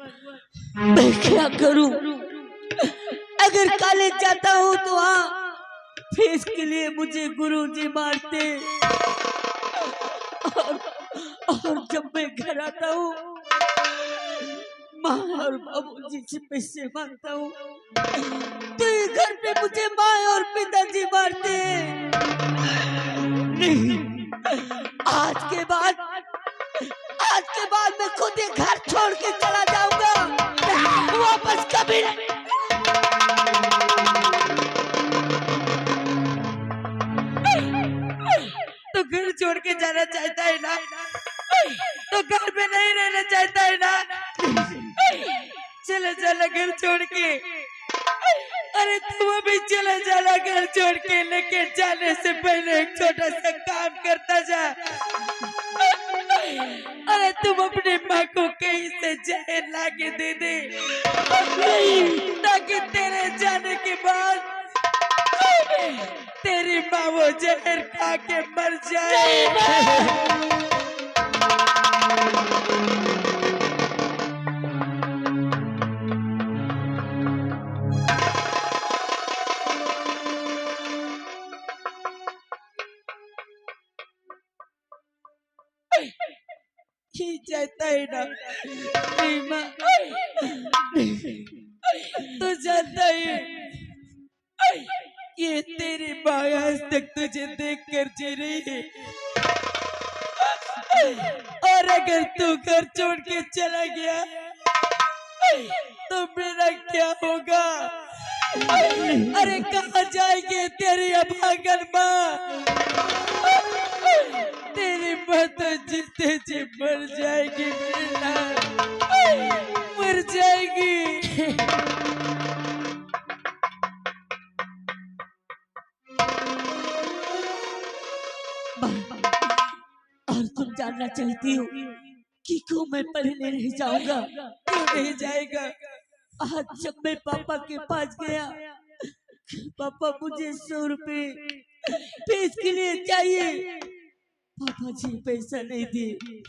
मैं क्या करूं? अगर कॉलेज जाता हूं तो हाँ, फीस के लिए मुझे गुरुजी मारते, और जब मैं घर आता हूँ माँ और बाबूजी से पैसे मांगता हूँ तो ये घर पे मुझे माँ और पिताजी मारते। नहीं, आज के बाद मैं खुद ये घर छोड़ के चला जाऊंगा, वापस कभी नहीं। तो घर छोड़ के जाना चाहता है ना, तो घर पे नहीं रहना चाहता है ना? चले चला घर छोड़ के। अरे तुम भी चले जाना घर छोड़ के, लेकिन जाने से पहले एक छोटा सा काम करता जा। अरे तुम अपनी माँ को कहीं से जहर ला के दे दे, ताकि तेरे जाने के बाद तेरी माँ वो जहर खा के मर जाए। ही चाहता है ना माँ, तो जानता है ये तेरी माँ आज तक तुझे देख कर जी रही है, और अगर तू घर छोड़ के चला गया तो मेरा क्या होगा? अरे कहाँ जाएंगे तेरी अभागन माँ? तेरी माँ तो जीते जी मर जाएगी, मेरे लाल मर जाएगी। और तुम जानना चाहती हो कि क्यों मैं पढ़ने नहीं जाऊंगा? क्यों नहीं जाएगा? आज जब मैं पापा के पास गया, पापा मुझे 100 रुपए फीस के लिए चाहिए, पापा जी पैसा नहीं दिए।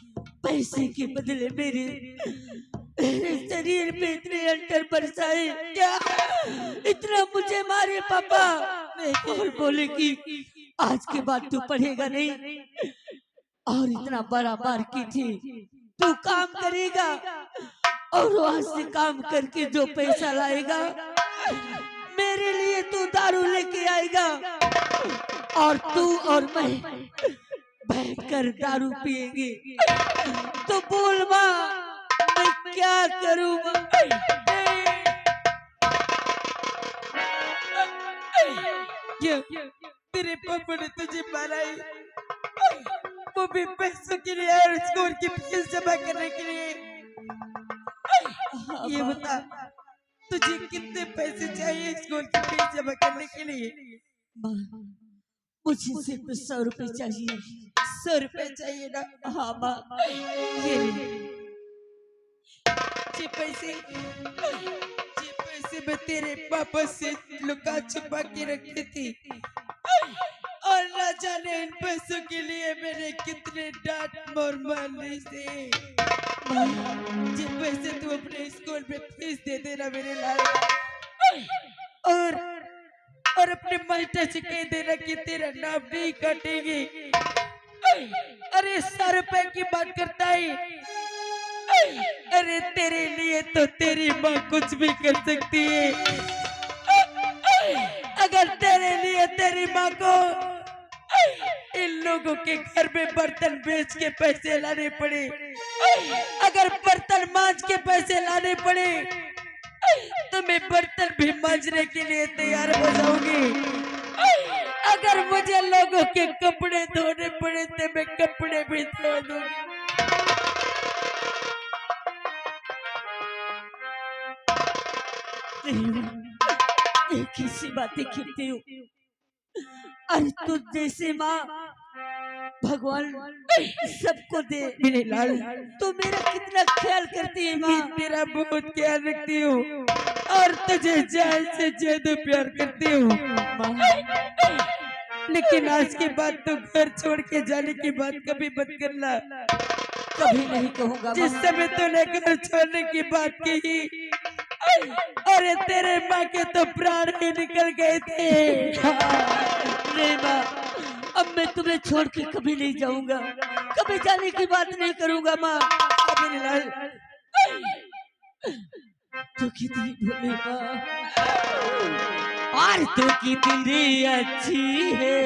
पैसे के बदले मेरे शरीर पे इतने अंटर बरसाए, क्या इतना मुझे मारे पापा, और बोले कि आज के बाद तू पढ़ेगा नहीं, और इतना बड़ा मार की थी, तू काम करेगा और वहां से काम करके जो पैसा लाएगा मेरे लिए तू दारू लेके आएगा, और तू और मैं बैठकर दारू पिएंगे। तो बोल माँ, मैं क्या करूँ? क्या तेरे पापा ने तुझे मारा है, वो भी पैसों के लिए और स्कूल की फीस जमा करने के लिए? ये बता, तुझे कितने पैसे चाहिए स्कूल की फीस जमा करने के लिए? मुझे सिर्फ 100 रुपए चाहिए। 100 रुपए चाहिए ना? हाँ माँ, ये पैसे मैं तेरे पापा से लुका छुपा के रखी थी, और न जाने इन पैसों के लिए मैंने कितने डांट मार मारने से। ये पैसे तू अपने स्कूल में फीस दे देना मेरे लाल, और अपने मास्टर से कह देना कि तेरा नाम नहीं काटेंगे। अरे 100 रुपए की बात करता है? अरे तेरे लिए तो तेरी माँ कुछ भी कर सकती है। अगर तेरे लिए तेरी माँ को इन लोगों के घर में बर्तन बेच के पैसे लाने पड़े, अगर बर्तन मांज के पैसे लाने पड़े, तो मैं बर्तन भी मांजने के लिए तैयार हो जाऊंगी। अगर मुझे लोगों के कपड़े धोने पड़े तो मैं कपड़े भी धो दूंगी। एक ही सी बातें कहती हूँ, अरे तू जैसे माँ भगवान सबको दे मेरे लाल, तो मेरा कितना ख्याल करती है माँ। तेरा बहुत ख्याल रखती हूँ, और तुझे जान से ज्यादा प्यार करती हूँ माँ। लेकिन आज के बाद तो घर छोड़ के जाने की बात कभी मत करना। कभी नहीं कहूंगा। जिस समय तूने घर छोड़ने की बात की, अरे तेरे माँ के तो प्राण ही निकल गए थे। नहीं माँ, अब मैं तुम्हें छोड़ के कभी नहीं जाऊंगा, कभी जाने की बात नहीं करूंगा माँ। अभी नहीं। तू कितनी भोली माँ, और तू कितनी अच्छी है,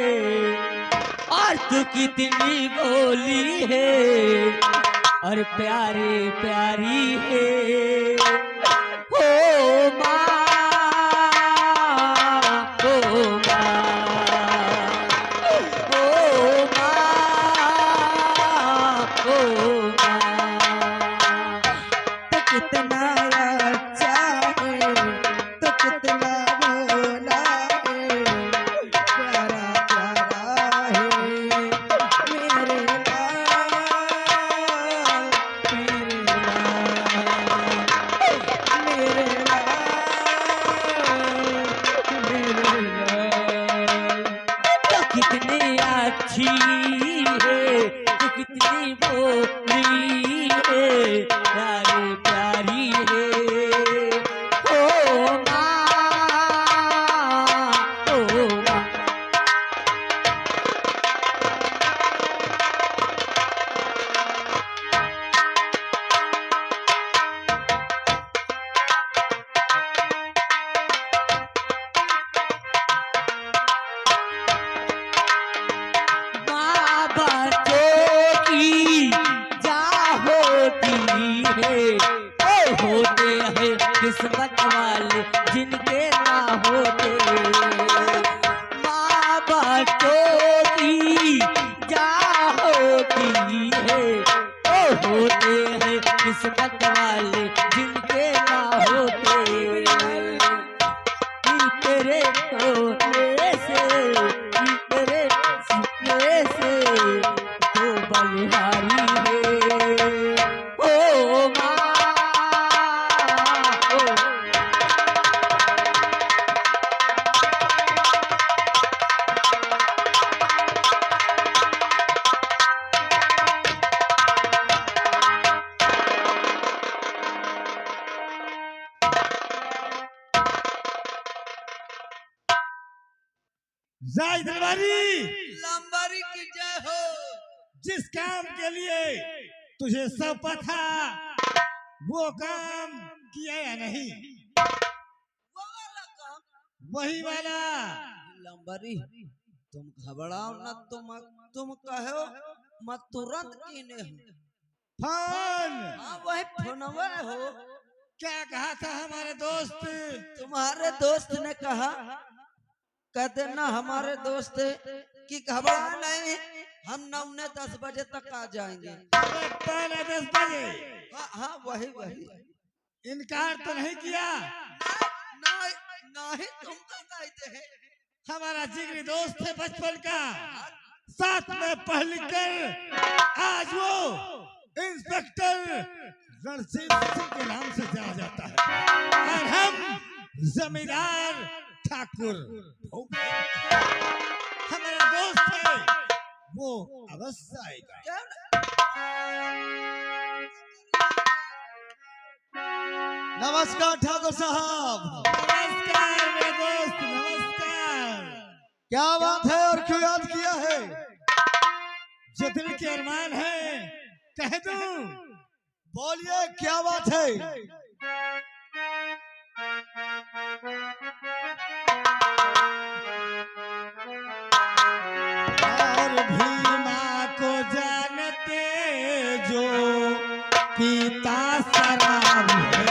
और तू कितनी भोली है, और प्यारी प्यारी है। ओ माँ, ओ माँ, ओ माँ, ओ माँ। तो कितना अच्छा है, तो कितना भोला है, प्यारा प्यारा है मेरे लाल, मेरे लाल। तो कितनी अच्छी है, तो कितनी भोली है, प्यारी प्यारी है। ओ माँ, ओ माँ। माँ बच्चों की जा होती है, ओ होते हैं किस्मत वाले जिनके ना होते। माँ बच्चों की जा होती है, ओ होते हैं किस्मत वाले जिनके ना होते। तेरे होने से, तेरे सीने से तो बलिहारी है। ओ माँ, ओ जय दरबारी, लंबारी की जय हो। जिस काम के लिए तुझे सौंपा था वो काम किया या नहीं? वो वाला काम, वही वाला। लंबारी तुम घबराओ न, तुम कहो मैं तुरंत कीने हूँ। फोन हाँ वही फोनवा हो। क्या कहा था हमारे दोस्त? तुम्हारे दोस्त ने कहा, कहते ना हमारे दोस्त कि घबरा नहीं, हम 9-10 बजे तक आ जाएंगे। अरे पौने 10 बजे। हाँ हाँ वही वही। इनकार तो नहीं किया? नहीं तुम तो कहते हैं। हमारा जिगरी दोस्त है बचपन का, साथ में पढ़ लिख कर आज वो इंस्पेक्टर रणजीत सिंह के नाम से जाना जाता है, और हम जमींदार ठाकुर। हमारा दोस्त है, वो अवश्य आएगा। नमस्कार ठाकुर साहब। नमस्कार मेरे दोस्त, नमस्कार। क्या बात है और क्यों याद किया है? जो दिल के अरमान है कह दूं? बोलिए क्या बात है? और भीमा को जानते जो पीता शराब है,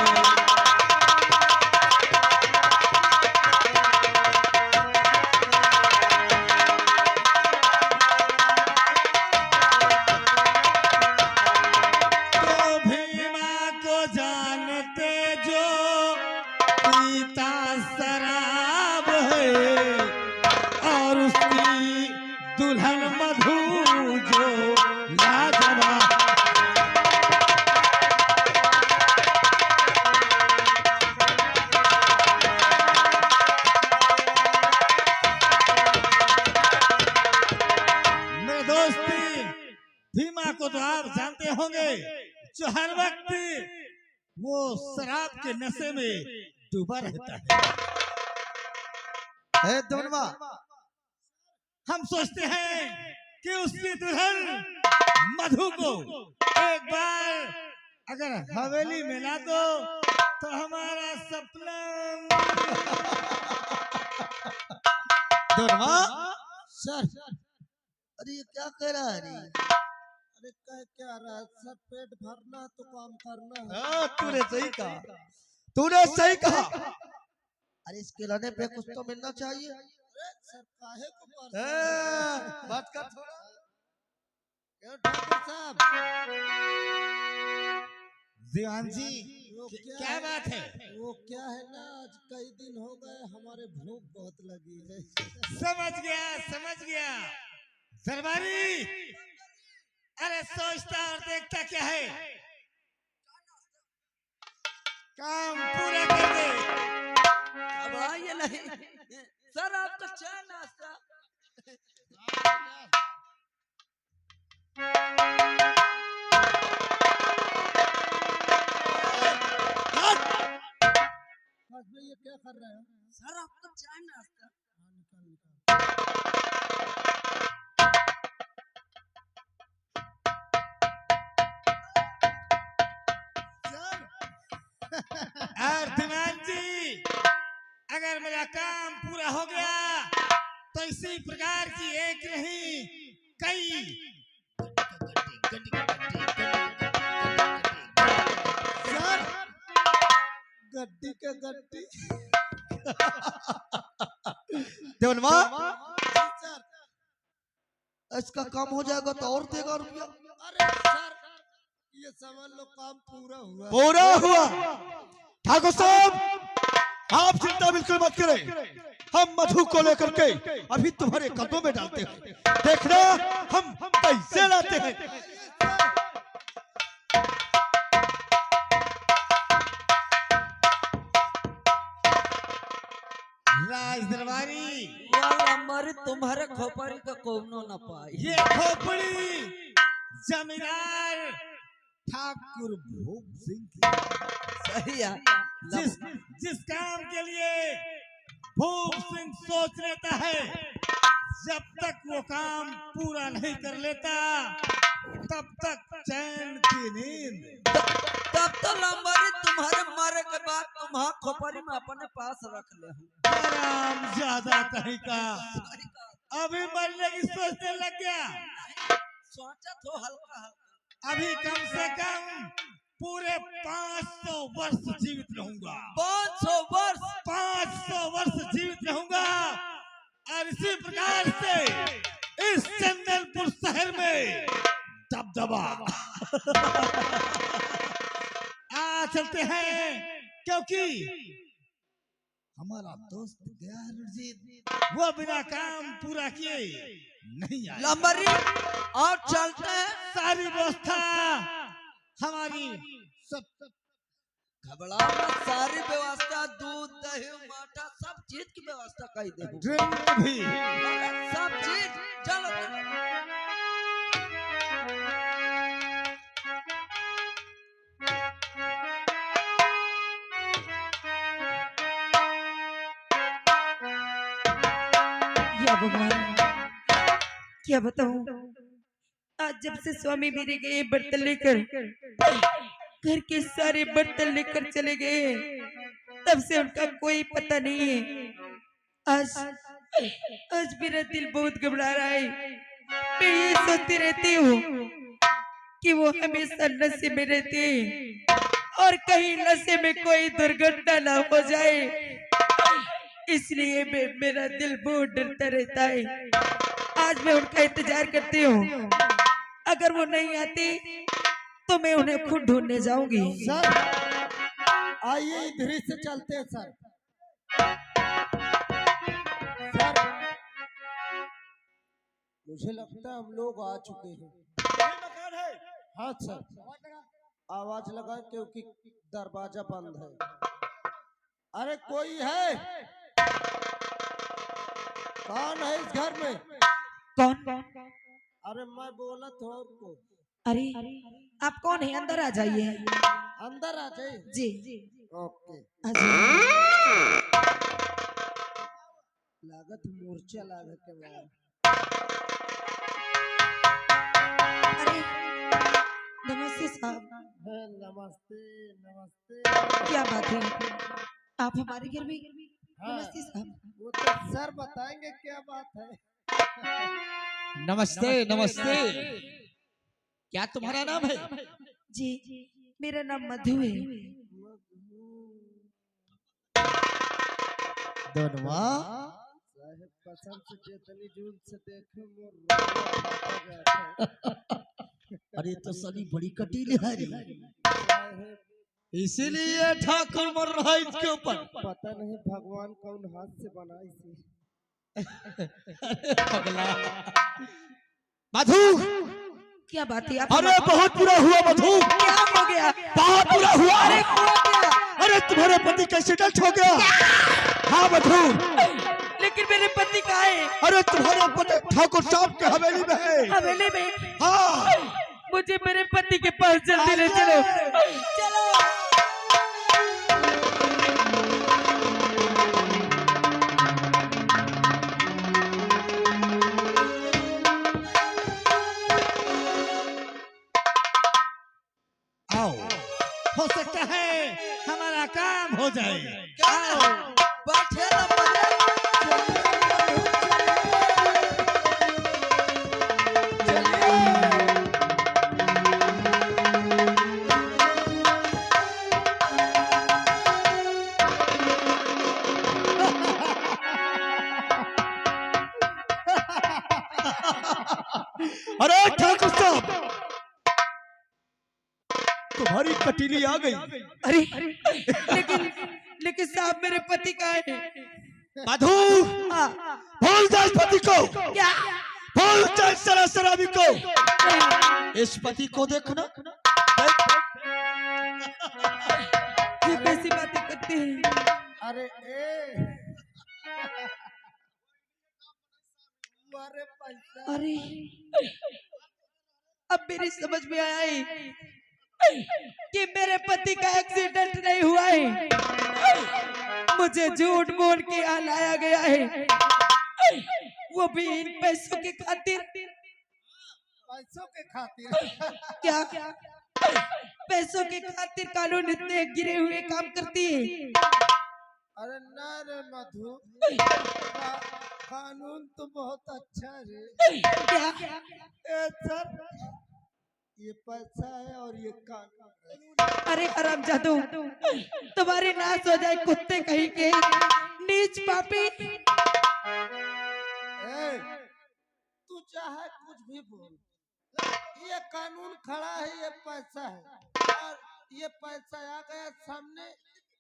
तो भीमा को जानते जो पीता शराब भीमा को तो आप जानते होंगे, जो हर वक्त वो शराब के नशे में डूबा रहता है। दोनवा हम सोचते हैं कि उसकी दुल्हन मधु को एक बार अगर हवेली में ला दो तो हमारा सपना। दोनवा सर, अरे ये क्या कह रहा है? अरे क्या रहा है सर? पेट भरना है तो काम करना है। तूने सही कहा, तूने सही कहा। अरे इसके लाने पे कुछ तो मिलना चाहिए। अरे सर काहे को बात कर थोड़ा। क्यों ठाकुर साहब? दीवान जी, वो क्या बात है? वो क्या है ना, आज कई दिन हो गए हमारे भूख बहुत लगी है। समझ गया दरबारी। अरे सोचता और देखता क्या है, काम पूरा कर दे। अब आइए नहीं सर, आपका चाय नाश्ता। ये क्या कर रहे हैं सर? आपका चाय नाश्ता। और दीवान जी, अगर मेरा काम पूरा हो गया तो इसी प्रकार की एक नहीं कई सर, गड्डी के गड्डी। दोनवा सर, इसका काम हो जाएगा तो और देगा रुपया। अरे सर, ये समझ लो काम पूरा हुआ। पूरा हुआ। ठाकुर साहब, आप चिंता बिल्कुल मत करें, हम मधु को लेकर के अभी तुम्हारे कदमों में डालते हैं। देखना हम कैसे लाते हैं। राज दरबारी, हमारे तुम्हारे खोपड़ी का कोनो न पाई। ये खोपड़ी जमींदार ठाकुर भूप सिंह की। सही है। जिस काम के लिए भूप सिंह सोच लेता है, जब तक वो काम पूरा नहीं कर लेता तब तक चैन की नींद। तब तो लंबारी तुम्हारे मारे के बाद तुम्हारा खोपड़ी में अपने पास रख ले। आराम ज्यादा कहीं का, अभी मरने की सोचने लग गया। सोचा तो हल्का हल्का। अभी कम से कम पूरे 500 वर्ष जीवित रहूंगा। 500 वर्ष? 500 वर्ष जीवित रहूंगा और इसी प्रकार से इस चंदनपुर शहर में दबदबा। आ चलते हैं, क्योंकि हमारा दोस्त गया रणजीत, वो बिना काम पूरा किए नहीं आया। लंबरी और चलते हैं। सारी व्यवस्था हमारी सब घबरा मत, सारी व्यवस्था दूध दही माठा सब चीज की व्यवस्था कर दे। ड्रिंक भी सब चीज चलो। भगवान, क्या बताऊं, आज जब से स्वामी मेरे गए बर्तन लेकर, घर के सारे बर्तन लेकर चले गए, तब से उनका कोई पता नहीं है। आज मेरा दिल बहुत घबरा रहा है। मैं ये सोचती रहती हूँ कि वो हमेशा नशे में रहते हैं और कहीं नशे में कोई दुर्घटना ना हो जाए, इसलिए मेरा दिल बहुत डरता रहता है। आज मैं उनका इंतजार करती हूँ, अगर वो नहीं आती तो मैं उन्हें खुद ढूंढने जाऊंगी। सर आइए, इधर ही से चलते हैं सर। सर मुझे लगता है हम लोग आ चुके हैं। हाँ सर, आवाज लगा क्योंकि दरवाजा बंद है। अरे कोई है? कौन है इस घर में? कौन? अरे मैं बोला थोड़ा को। अरे आप कौन है? अंदर आ जाइए। अंदर आ जाए। जी ओके। आ जाइए। लागत मूर्छा लागत के बाद। अरे नमस्ते साहब। नमस्ते नमस्ते। क्या बात है, आप हमारे घर में? हाँ, नमस्ते साहब। वो तो सर बताएंगे क्या बात है। नमस्ते नमस्ते। क्या तुम्हारा नाम है? जी मेरा नाम मधु है। दोनवा साहब कसम से जितनी दूर से देखे मोर रोवा फाटा जाता है। अरे तो सली बड़ी कटीली है रे, साहब इसीलिए ठाकुर मर रहा है इसके ऊपर। पता नहीं भगवान कौन हाथ से बनाई थी। पगला मधु, क्या बात है आप? अरे बहुत बुरा हुआ मधु, क्या हो गया? बहुत बुरा हुआ। अरे हुआ क्या? अरे तुम्हारे पति का एक्सीडेंट हो गया। हाँ मधु, लेकिन मेरे पति कहाँ है? अरे तुम्हारे पति ठाकुर साहब के हवेली में है। हवेली में? हाँ मुझे मेरे पति के पास जल्दी ले चलो। चलो। आओ, हो सकता है हमारा काम हो जाए। बैठे ना अरे ठाकुर साहब, तुम्हारी कटीली आ गई। अरे लेकिन साहब मेरे पति कहाँ है? मधु, हाँ, भूल जा इस पति को, क्या? भूल जा इस शराबी को। इस पति को देखना। ये कैसी बातें करते हैं? अरे ए मारे पैसा। अरे अब मेरी समझ में आया है कि मेरे पति का एक्सीडेंट नहीं हुआ है, मुझे झूठ बोल के यहाँ लाया गया है, वो भी इन पैसों के खातिर। पैसों के खातिर? क्या पैसों के खातिर कानून इतने गिरे हुए काम करती है? अरे ना रे मधु, कानून तो बहुत अच्छा रे। क्या? ए सर, ये पैसा है और ये कानून है। अरे हराम जादू, तुम्हारी नाश हो जाए कुत्ते कहीं के, नीच पापी। ए, तू चाहे कुछ भी बोल, ये कानून खड़ा है, ये पैसा है, और ये पैसा आ गया सामने,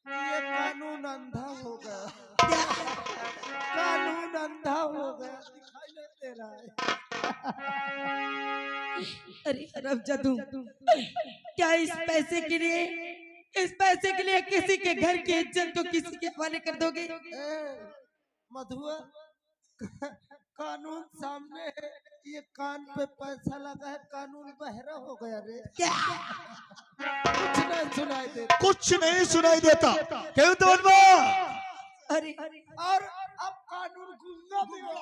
ये कानून अंधा हो गया। कानून अंधा हो गया, दिखाई नहीं दे रहा है। अरे हराम जादू, क्या इस पैसे के लिए किसी के घर की इज्जत को किसी के हवाले कर दोगे? ए, मधुआ, कानून सामने है, ये कान पे पैसा लगा है, कानून बहरा हो गया रे। क्या? कुछ नहीं सुनाई देता। कुछ नहीं सुनाई देता। क्यों दोनवा? अरे और अब कानून गूंगा भी हो।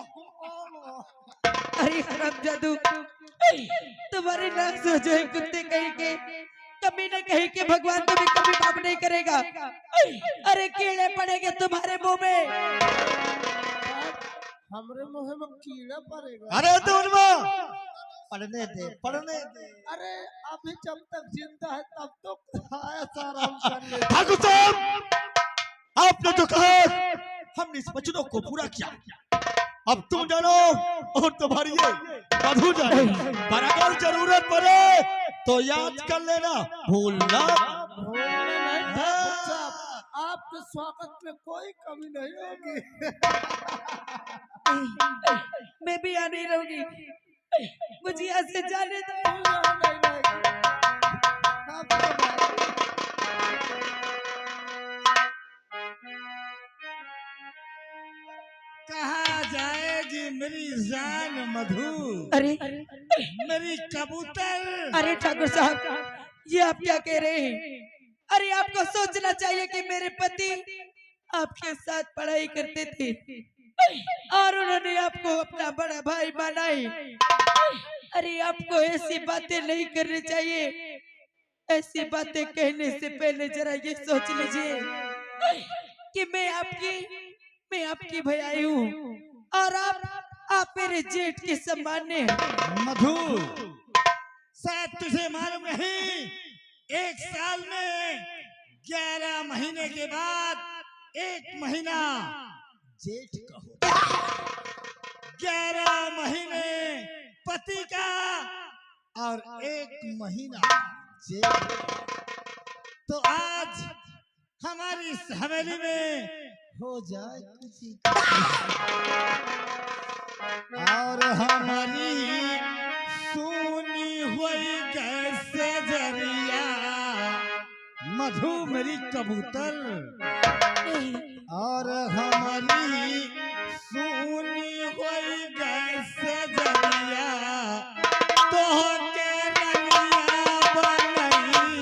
अरे हराम जादू, तुम्हारे नाश हो जाए कुत्ते कहीं के, कभी न कहीं के भगवान तुम्हें कभी माफ नहीं करेगा। अरे कीड़े पड़ेंगे तुम्हारे मुंह में। हमरे मुंह में कीड़ा पड़ेगा? अरे दोनवा, पढ़ने दे, पढ़ने दे। अरे अभी जब तक जिंदा है तब तो खाया सारा हम कर ले। ठाकुर साहब, आपने जो कहा हमने इस वचनों को पूरा किया। अब तुम जानो और तुम्हारी ये मधु जाने, पर अगर जरूरत पड़े तो याद कर लेना, भूलना। भूलना नहीं ठाकुर साहब, आपके स्वागत में कोई कमी नहीं होगी। मैं भी यहाँ नहीं रहूंगी, मुझे यहाँ से जाने दो। यहाँ नहीं रहेगी। आपको कहाँ जाएगी मेरी जान मधु? अरे मेरी कबूतर। अरे ठाकुर साहब, ये आप क्या कह रहे हैं? अरे आपको सोचना चाहिए कि मेरे पति आपके साथ पढ़ाई करते थे और उन्होंने आपको अपना बड़ा भाई माना है। अरे आपको ऐसी बातें नहीं करनी चाहिए। ऐसी बातें कहने से पहले जरा ये सोच लीजिए कि मैं आपकी भैयाई हूँ और आप मेरे जेठ के समान हैं। मधु, शायद तुझे मालूम नहीं, एक साल में 11 महीने के बाद एक महीना जेठ का होता है। 11 महीने पति का और एक महीना जेठ का। तो आज हमारी इस हवेली में हो जाए खुशी और हमारी सुनी हुई गैस जरिया। मधु मेरी कबूतर, और हमारी सुनी हुई गैस जरिया तो के रंगिया बनई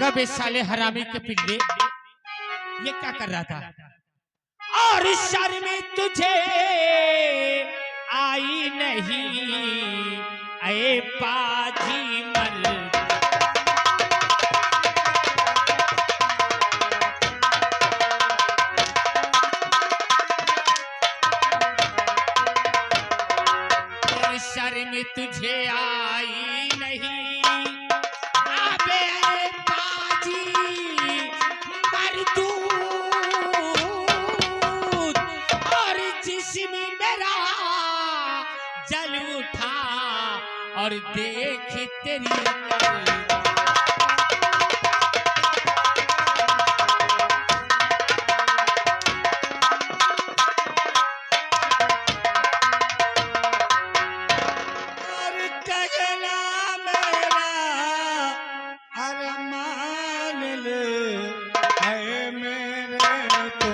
कब इस साले हरामी के पिल्ले ये क्या कर रहा था? और इस शर्म में तुझे आई नहीं ऐ पाजी मल। और शर्म तुझे आई नहीं अबे जल उठा और देख तेरी और कगला मेरा अरमान ले है मेरे तो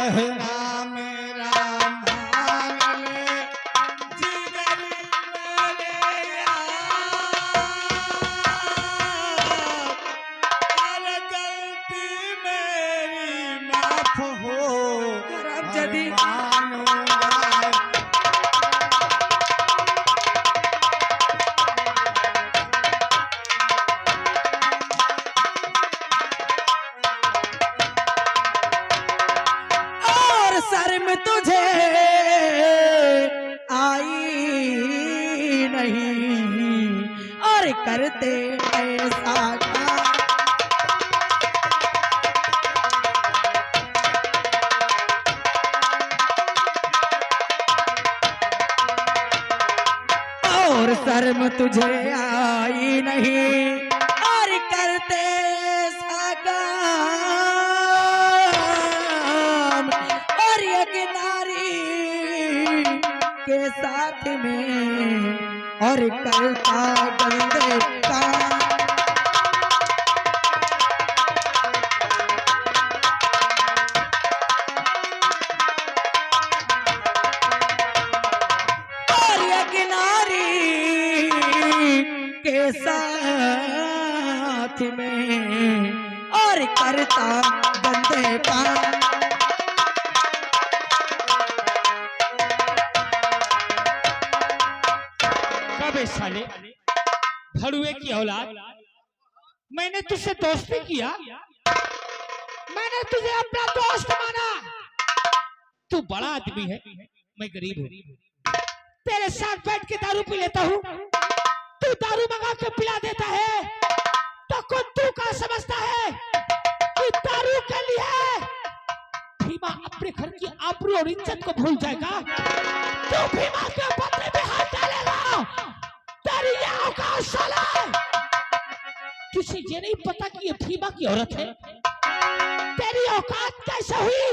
कहना मेरा मान ले जिगर मेरे यार। अरे गलती मेरी माफ हो जदी मानूंगा। सर में तुझे आई नहीं और करते ऐसा शर्म तुझे आई नहीं और करते काम और एक नारी के साथ में और करता गंदे काम। के साथ में और करता गंदे काम। कबे साले भड़ुए की औलाद, मैंने तुझसे दोस्ती किया, मैंने तुझे अपना दोस्त माना। तू बड़ा आदमी है, मैं गरीब हूँ। तेरे साथ बैठ के दारू पी लेता हूँ, तू दारू मंगा के पिला देता है, तो खुद तू क्या समझता है कि दारू के लिए भीमा अपने घर की आबरू और इज्जत को भूल जाएगा? तू भीमा के बदले में हाथ डालेगा? तेरी ये औकात साला! तुझे ये नहीं पता कि ये भीमा की औरत है? तेरी औकात कैसे हुई?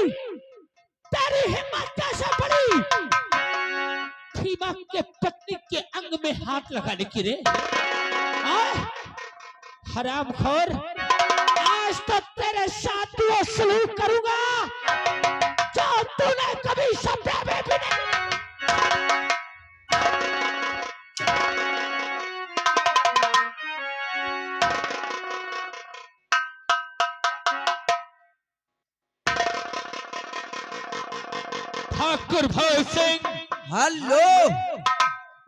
तेरी हिम्मत कैसे बढ़ी भीमा के पत्नी के अंग में हाथ लगाने की रे? हरामखोर, आज तो तेरे साथ वो सलूक करूंगा जो तूने कभी सपने में भी नहीं। ठाकुर भगत सिंह, हेलो,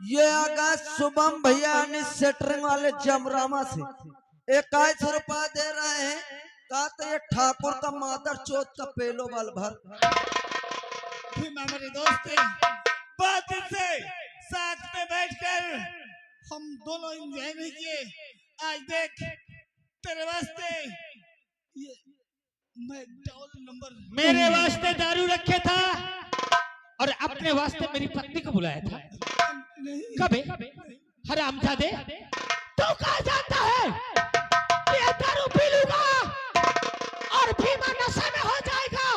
ये आगा शुभम भैया ने सेटरिंग वाले जमरामा से 21 रुपया दे रहे हैं। कहा तो ये ठाकुर का मादर चौथ का पेलो बाल भर। मेरे दोस्त बात से साथ में बैठकर हम दोनों एंजॉय नहीं किए। आज देख तेरे वास्ते ये मैकडॉल नंबर मेरे वास्ते दारू रखे था और अपने वास्ते मेरी पत्नी को बुलाया था। कबे हरामजादे, तू कहाँ जानता है ये दारू पी लूंगा और भीमा नशे में हो जाएगा?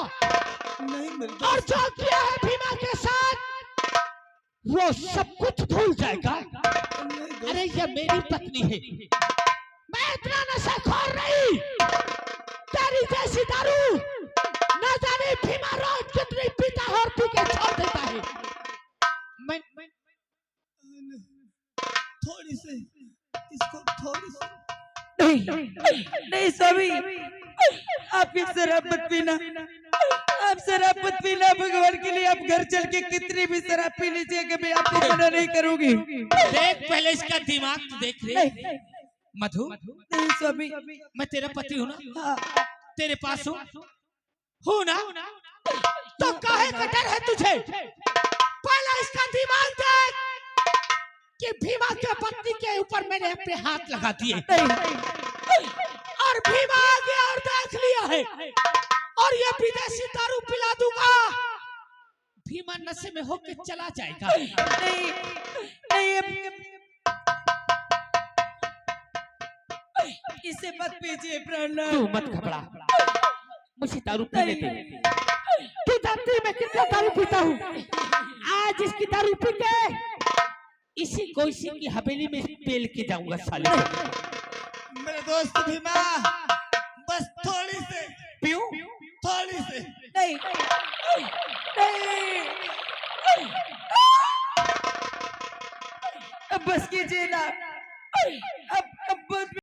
नहीं मिलता। और जो किया है भीमा के साथ वो सब कुछ भूल जाएगा। अरे ये मेरी पत्नी है, मैं इतना नशाखोर नहीं। तेरी जैसी दारू न जाने भीमा रोज कितनी पीता है और पी के छोड़ देता है। मैं थोड़ी सी इसको थोड़ी सी नहीं स्वामी, आप ये शराब मत पीना, आप शराब मत पीना। भगवान के लिए आप घर चल के कितनी भी शराब पी लीजिए, कभी आपको मना नहीं करूंगी। देख पहले इसका दिमाग तो देख रे। मधु, नहीं स्वामी, मैं तेरा पति हूँ ना, हाँ, तेरे पास हूँ ना, तो काहे का डर है तुझे? पहले इसका दिमाग देख कि भीमा के पत्नी के ऊपर मैंने अपने हाथ लगा दिए और भीमा आ गया और देख लिया है और ये विदेशी दारू पिला दूंगा, भीमा नशे में होके चला जाएगा। नहीं नहीं, इसे मत पीजिए प्राणनाथ। तू मत घबरा, मुझे दारू पीने दे। तू जानती है मैं कितना दारू पीता हूँ। आज इसकी दारू पी के इसी कोसी की हवेली में पेल के जाऊंगा साले। मेरे दोस्त भीमा, बस थोड़ी से पीऊं? थोड़ी से नहीं नहीं, अब बस कीजिए ना, अब बस।